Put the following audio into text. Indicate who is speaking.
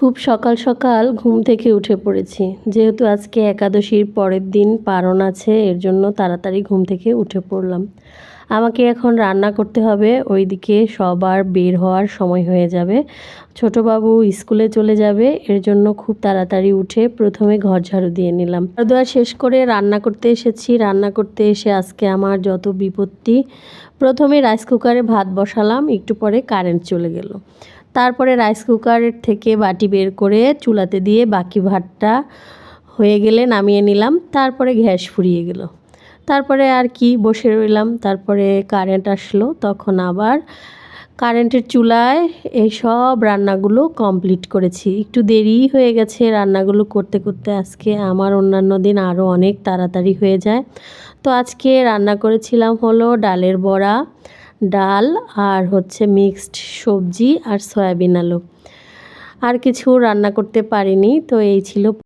Speaker 1: খুব সকাল সকাল ঘুম থেকে উঠে পড়েছি, যেহেতু আজকে একাদশীর পরের দিন পারণ আছে, এর জন্য তাড়াতাড়ি ঘুম থেকে উঠে পড়লাম। আমাকে এখন রান্না করতে হবে, ওইদিকে সবার বের হওয়ার সময় হয়ে যাবে। ছোটবাবু স্কুলে চলে যাবে, এর জন্য খুব তাড়াতাড়ি উঠে প্রথমে ঘর ঝাড়ু দিয়ে নিলাম। খাওয়া শেষ করে রান্না করতে এসেছি। রান্না করতে এসে আজকে আমার যত বিপত্তি। প্রথমে রাইস কুকারে ভাত বসালাম, একটু পরে কারেন্ট চলে গেল। তারপরে রাইস কুকারের থেকে বাটি বের করে চুলাতে দিয়ে বাকি ভাতটা হয়ে গেলে নামিয়ে নিলাম। তারপরে গ্যাস ফুরিয়ে গেল। তারপরে আর কি বসে রইলাম। তারপরে কারেন্ট আসলো, তখন আবার কারেন্টের চুলায় এই সব রান্নাগুলো কমপ্লিট করেছি। একটু দেরিই হয়ে গেছে রান্নাগুলো করতে করতে। আজকে আমার অন্যান্য দিন আরও অনেক তাড়াতাড়ি হয়ে যায়। তো আজকে রান্না করেছিলাম হলো ডালের বড়া, ডাল আর হচ্ছে মিক্সড সবজি আর সয়াবিন আলু। আর কিছু রান্না করতে পারিনি। তো এই ছিল।